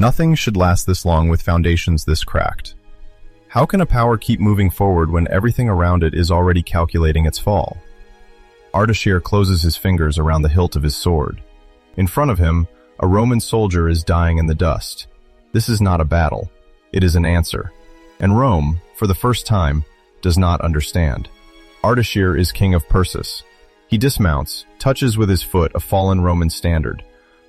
Nothing should last this long with foundations this cracked. How can a power keep moving forward when everything around it is already calculating its fall? Ardashir closes his fingers around the hilt of his sword. In front of him, a Roman soldier is dying in the dust. This is not a battle. It is an answer. And Rome, for the first time, does not understand. Ardashir is king of Persis. He dismounts, touches with his foot a fallen Roman standard.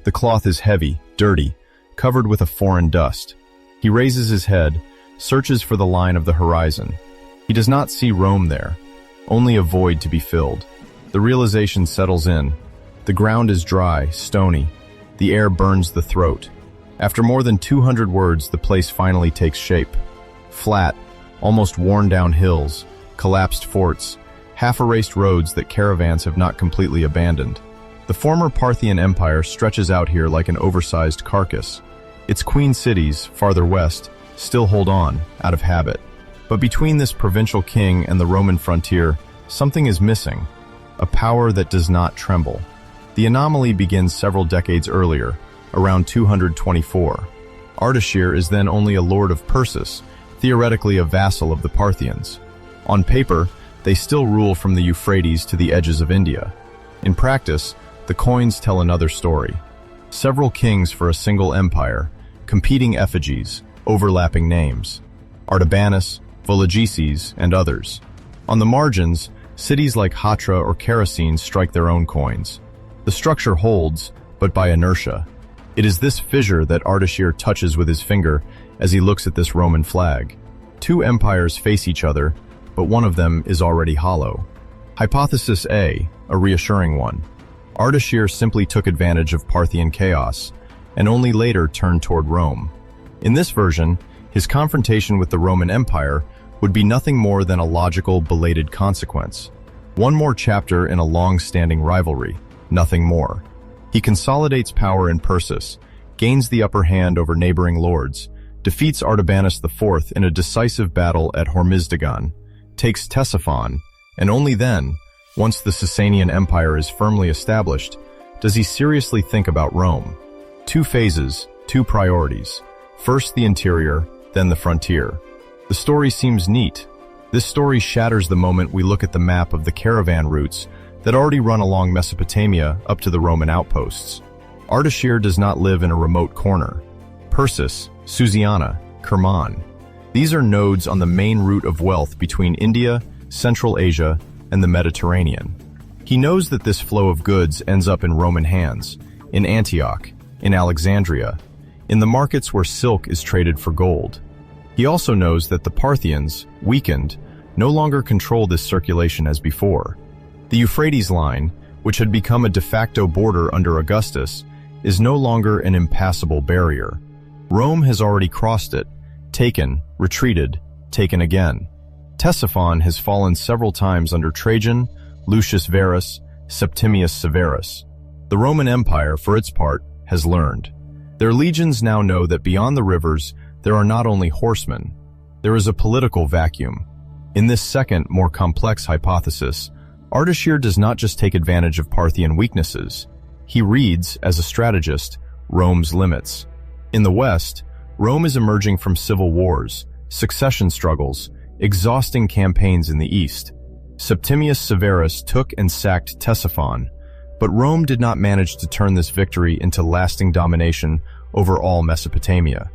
The cloth is heavy, dirty, covered with a foreign dust. He raises his head, searches for the line of the horizon. He does not see Rome there, only a void to be filled. The realization settles in. The ground is dry, stony. The air burns the throat. After more than 200 words, the place finally takes shape. Flat, almost worn-down hills, collapsed forts, half-erased roads that caravans have not completely abandoned. The former Parthian Empire stretches out here like an oversized carcass. Its queen cities, farther west, still hold on, out of habit. But between this provincial king and the Roman frontier, something is missing. A power that does not tremble. The anomaly begins several decades earlier, around 224. Ardashir is then only a lord of Persis, theoretically a vassal of the Parthians. On paper, they still rule from the Euphrates to the edges of India. In practice, the coins tell another story. Several kings for a single empire, competing effigies, overlapping names. Artabanus, Vologeses, and others. On the margins, cities like Hatra or Kerosene strike their own coins. The structure holds, but by inertia. It is this fissure that Ardashir touches with his finger as he looks at this Roman flag. Two empires face each other, but one of them is already hollow. Hypothesis A, a reassuring one. Ardashir simply took advantage of Parthian chaos, and only later turned toward Rome. In this version, his confrontation with the Roman Empire would be nothing more than a logical, belated consequence. One more chapter in a long-standing rivalry, nothing more. He consolidates power in Persis, gains the upper hand over neighboring lords, defeats Artabanus IV in a decisive battle at Hormizdagan, takes Ctesiphon, and only then, once the Sasanian Empire is firmly established, does he seriously think about Rome. Two phases, two priorities. First the interior, then the frontier. The story seems neat. This story shatters the moment we look at the map of the caravan routes that already run along Mesopotamia up to the Roman outposts. Ardashir does not live in a remote corner. Persis, Susiana, Kerman. These are nodes on the main route of wealth between India, Central Asia, and the Mediterranean. He knows that this flow of goods ends up in Roman hands, in Antioch, in Alexandria, in the markets where silk is traded for gold. He also knows that the Parthians, weakened, no longer control this circulation as before. The Euphrates line, which had become a de facto border under Augustus, is no longer an impassable barrier. Rome has already crossed it, taken, retreated, taken again. Ctesiphon has fallen several times under Trajan, Lucius Verus, Septimius Severus. The Roman Empire, for its part, has learned. Their legions now know that beyond the rivers, there are not only horsemen. There is a political vacuum. In this second, more complex hypothesis, Ardashir does not just take advantage of Parthian weaknesses. He reads, as a strategist, Rome's limits. In the West, Rome is emerging from civil wars, succession struggles, exhausting campaigns in the East. Septimius Severus took and sacked Ctesiphon, but Rome did not manage to turn this victory into lasting domination over all Mesopotamia.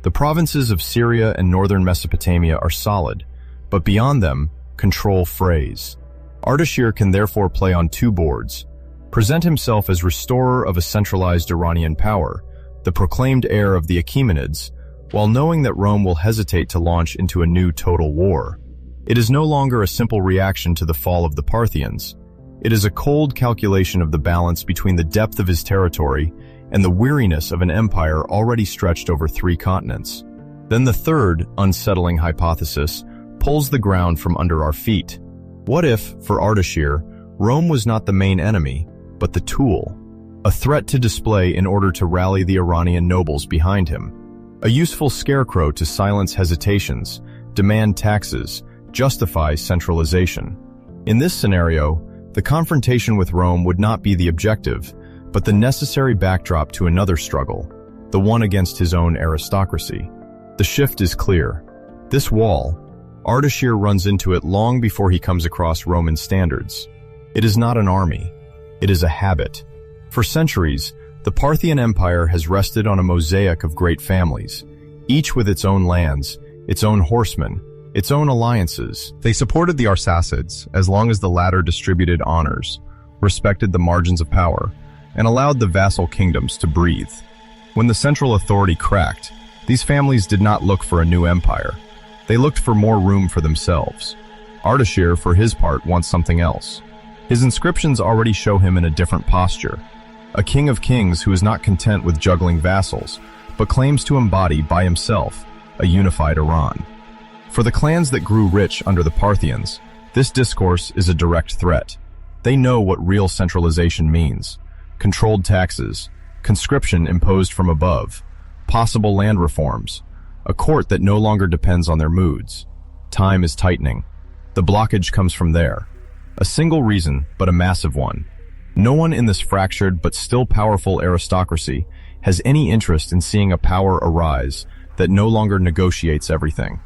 The provinces of Syria and northern Mesopotamia are solid, but beyond them, control frays. Ardashir can therefore play on two boards, present himself as restorer of a centralized Iranian power, the proclaimed heir of the Achaemenids, while knowing that Rome will hesitate to launch into a new total war. It is no longer a simple reaction to the fall of the Parthians. It is a cold calculation of the balance between the depth of his territory and the weariness of an empire already stretched over 3 continents. Then the third, unsettling hypothesis pulls the ground from under our feet. What if, for Ardashir, Rome was not the main enemy, but the tool? A threat to display in order to rally the Iranian nobles behind him. A useful scarecrow to silence hesitations, demand taxes, justify centralization. In this scenario, the confrontation with Rome would not be the objective, but the necessary backdrop to another struggle, the one against his own aristocracy. The shift is clear. This wall, Ardashir runs into it long before he comes across Roman standards. It is not an army. It is a habit. For centuries, the Parthian Empire has rested on a mosaic of great families, each with its own lands, its own horsemen, its own alliances. They supported the Arsacids as long as the latter distributed honors, respected the margins of power, and allowed the vassal kingdoms to breathe. When the central authority cracked, these families did not look for a new empire. They looked for more room for themselves. Ardashir, for his part, wants something else. His inscriptions already show him in a different posture. A king of kings who is not content with juggling vassals, but claims to embody by himself a unified Iran. For the clans that grew rich under the Parthians, this discourse is a direct threat. They know what real centralization means. Controlled taxes, conscription imposed from above, possible land reforms, a court that no longer depends on their moods. Time is tightening. The blockage comes from there. A single reason, but a massive one. No one in this fractured but still powerful aristocracy has any interest in seeing a power arise that no longer negotiates everything.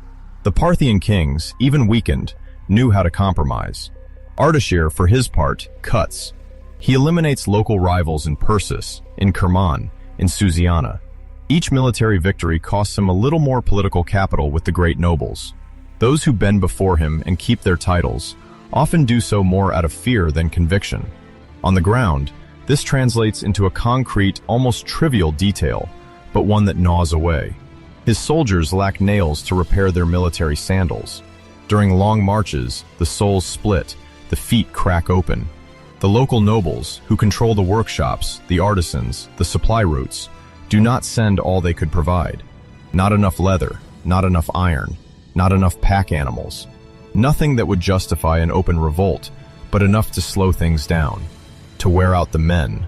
The Parthian kings, even weakened, knew how to compromise. Ardashir, for his part, cuts. He eliminates local rivals in Persis, in Kerman, in Susiana. Each military victory costs him a little more political capital with the great nobles. Those who bend before him and keep their titles often do so more out of fear than conviction. On the ground, this translates into a concrete, almost trivial detail, but one that gnaws away. His soldiers lack nails to repair their military sandals. During long marches, the soles split, the feet crack open. The local nobles, who control the workshops, the artisans, the supply routes, do not send all they could provide. Not enough leather, not enough iron, not enough pack animals. Nothing that would justify an open revolt, but enough to slow things down, to wear out the men,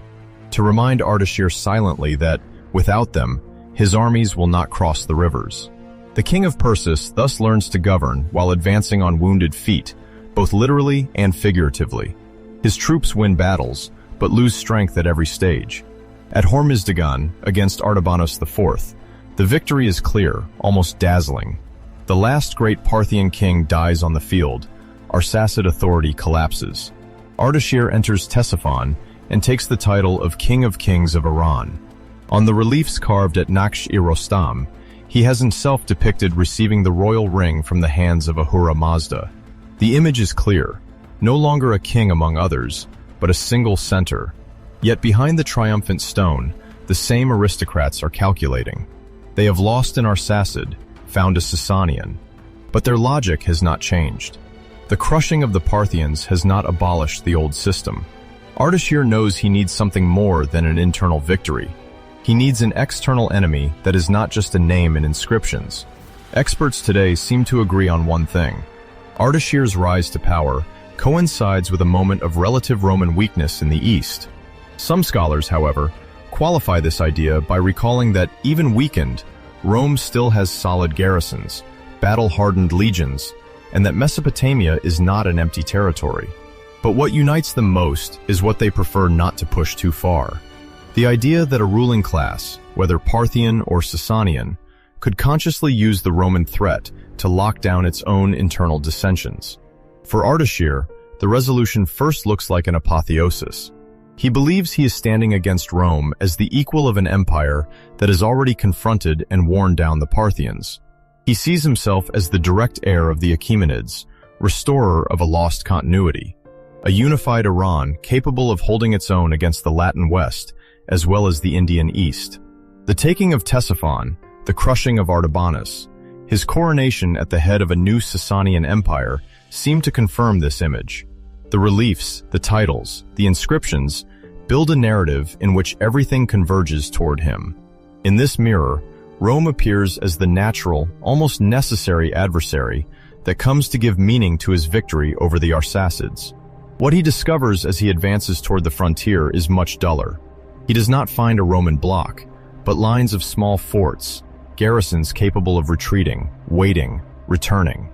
to remind Ardashir silently that, without them, his armies will not cross the rivers. The king of Persis thus learns to govern while advancing on wounded feet, both literally and figuratively. His troops win battles, but lose strength at every stage. At Hormizdagan, against Artabanos IV, the victory is clear, almost dazzling. The last great Parthian king dies on the field. Arsacid authority collapses. Ardashir enters Ctesiphon and takes the title of King of Kings of Iran. On the reliefs carved at Naksh-i-Rostam, he has himself depicted receiving the royal ring from the hands of Ahura Mazda. The image is clear, no longer a king among others, but a single center. Yet behind the triumphant stone, the same aristocrats are calculating. They have lost an Arsacid, found a Sasanian. But their logic has not changed. The crushing of the Parthians has not abolished the old system. Ardashir knows he needs something more than an internal victory. He needs an external enemy that is not just a name in inscriptions. Experts today seem to agree on one thing. Ardashir's rise to power coincides with a moment of relative Roman weakness in the east. Some scholars, however, qualify this idea by recalling that, even weakened, Rome still has solid garrisons, battle-hardened legions, and that Mesopotamia is not an empty territory. But what unites them most is what they prefer not to push too far. The idea that a ruling class, whether Parthian or Sasanian, could consciously use the Roman threat to lock down its own internal dissensions. For Ardashir, the resolution first looks like an apotheosis. He believes he is standing against Rome as the equal of an empire that has already confronted and worn down the Parthians. He sees himself as the direct heir of the Achaemenids, restorer of a lost continuity, a unified Iran capable of holding its own against the Latin West as well as the Indian East. The taking of Ctesiphon, the crushing of Artabanos, his coronation at the head of a new Sasanian empire seem to confirm this image. The reliefs, the titles, the inscriptions build a narrative in which everything converges toward him. In this mirror, Rome appears as the natural, almost necessary adversary that comes to give meaning to his victory over the Arsacids. What he discovers as he advances toward the frontier is much duller. He does not find a Roman block, but lines of small forts, garrisons capable of retreating, waiting, returning.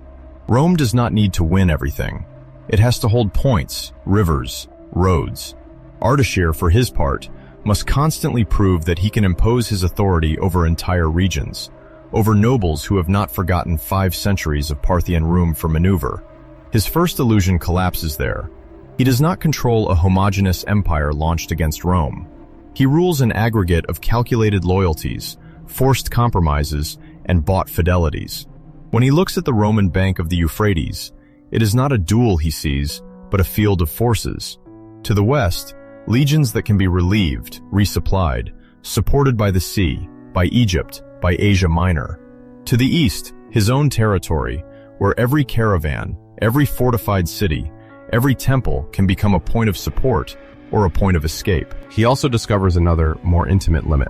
Rome does not need to win everything. It has to hold points, rivers, roads. Ardashir, for his part, must constantly prove that he can impose his authority over entire regions, over nobles who have not forgotten 5 centuries of Parthian room for maneuver. His first illusion collapses there. He does not control a homogeneous empire launched against Rome. He rules an aggregate of calculated loyalties, forced compromises, and bought fidelities. When he looks at the Roman bank of the Euphrates, it is not a duel he sees, but a field of forces. To the west, legions that can be relieved, resupplied, supported by the sea, by Egypt, by Asia Minor. To the east, his own territory, where every caravan, every fortified city, every temple can become a point of support or a point of escape. He also discovers another, more intimate limit.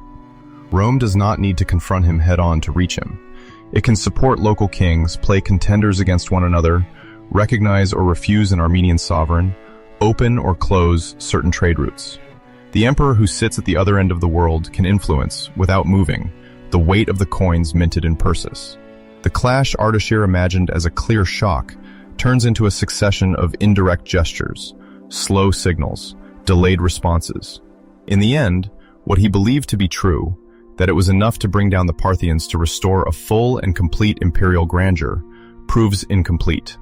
Rome does not need to confront him head-on to reach him. It can support local kings, play contenders against one another, recognize or refuse an Armenian sovereign, open or close certain trade routes. The emperor who sits at the other end of the world can influence, without moving, the weight of the coins minted in Persis. The clash Ardashir imagined as a clear shock turns into a succession of indirect gestures, slow signals, delayed responses. In the end, what he believed to be true, that it was enough to bring down the Parthians to restore a full and complete imperial grandeur, proves incomplete.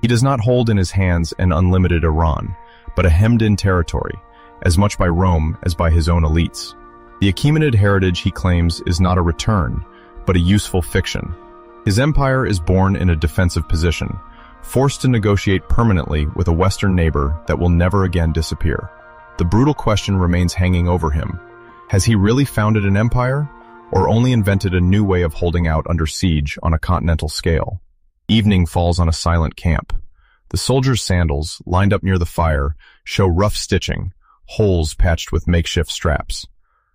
He does not hold in his hands an unlimited Iran, but a hemmed-in territory, as much by Rome as by his own elites. The Achaemenid heritage, he claims, is not a return, but a useful fiction. His empire is born in a defensive position, forced to negotiate permanently with a Western neighbor that will never again disappear. The brutal question remains hanging over him. Has he really founded an empire, or only invented a new way of holding out under siege on a continental scale? Evening falls on a silent camp. The soldiers' sandals, lined up near the fire, show rough stitching, holes patched with makeshift straps.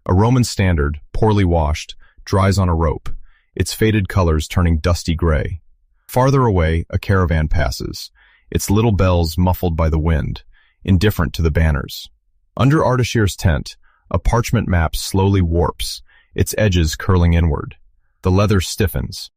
A Roman standard, poorly washed, dries on a rope, its faded colors turning dusty gray. Farther away, a caravan passes, its little bells muffled by the wind, indifferent to the banners. Under Ardashir's tent, a parchment map slowly warps, its edges curling inward. The leather stiffens,